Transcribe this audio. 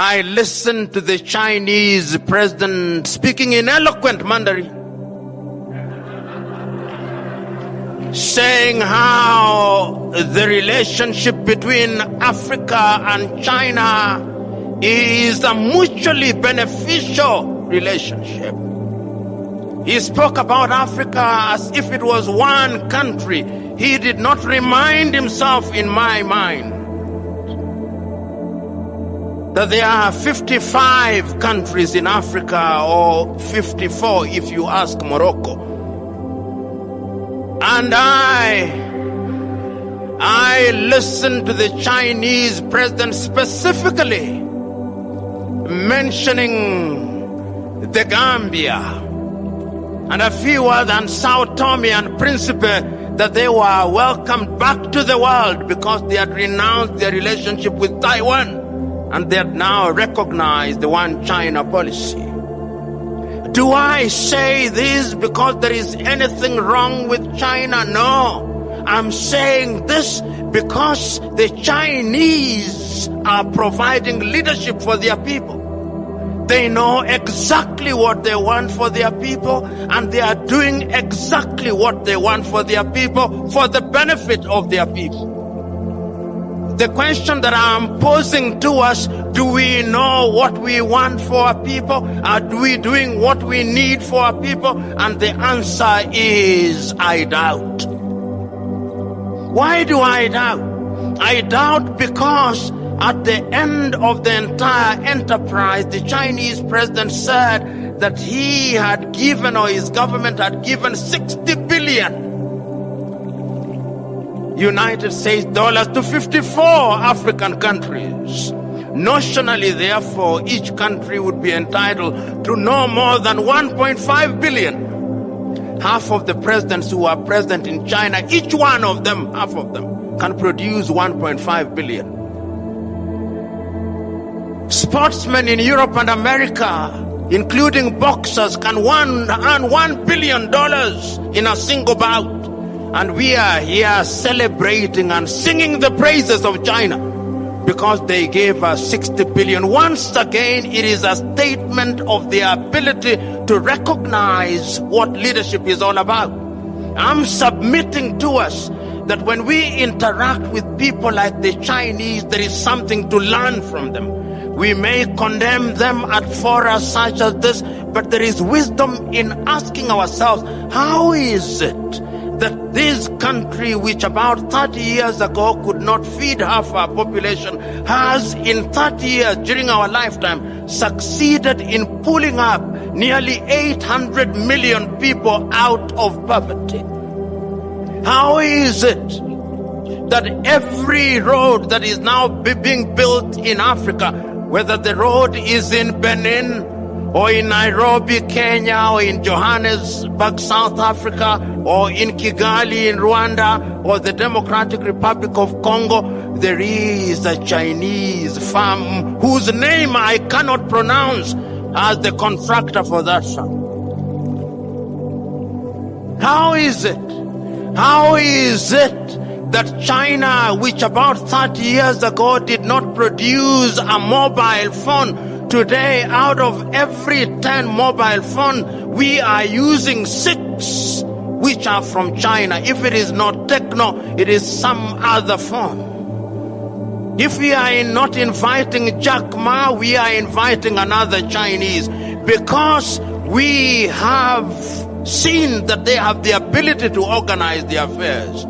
I listened to the Chinese president speaking in eloquent Mandarin, saying how the relationship between Africa and China is a mutually beneficial relationship. He spoke about Africa as if it was one country. He did not remind himself, in my mind, that there are 55 countries in Africa, or 54 if you ask Morocco. And I listened to the Chinese president specifically mentioning the Gambia and a few other, and Sao Tome and Principe, that they were welcomed back to the world because they had renounced their relationship with Taiwan and they had now recognized the One China policy. Do I say this because there is anything wrong with China? No. I'm saying this because the Chinese are providing leadership for their people. They know exactly what they want for their people, and they are doing exactly what they want for their people for the benefit of their people. The question that I'm posing to us, do we know what we want for our people? Are we doing what we need for our people? And the answer is, I doubt. Why do I doubt? I doubt because at the end of the entire enterprise, the Chinese president said that he had given, or his government had given, 60 billion United States dollars to 54 African countries. Notionally, therefore, each country would be entitled to no more than 1.5 billion. Half of the presidents who are present in China, each one of them, half of them, can produce 1.5 billion. Sportsmen in Europe and America, including boxers, can earn $1 billion in a single bout. And we are here celebrating and singing the praises of China because they gave us 60 billion. Once again, it is a statement of their ability to recognize what leadership is all about. I'm submitting to us that when we interact with people like the Chinese, there is something to learn from them. We may condemn them at forums such as this, but there is wisdom in asking ourselves, how is it that this country, which about 30 years ago could not feed half our population, has in 30 years during our lifetime succeeded in pulling up nearly 800 million people out of poverty? How is it that every road that is now being built in Africa, whether the road is in Benin or in Nairobi, Kenya, or in Johannesburg, South Africa, or in Kigali, in Rwanda, or the Democratic Republic of Congo, there is a Chinese firm whose name I cannot pronounce as the contractor for that firm? How is it? How is it that China, which about 30 years ago did not produce a mobile phone, today out of every 10 mobile phone, we are using 6 which are from China? If it is not Techno, it is some other phone. If we are not inviting Jack Ma, we are inviting another Chinese, because we have seen that they have the ability to organize their affairs.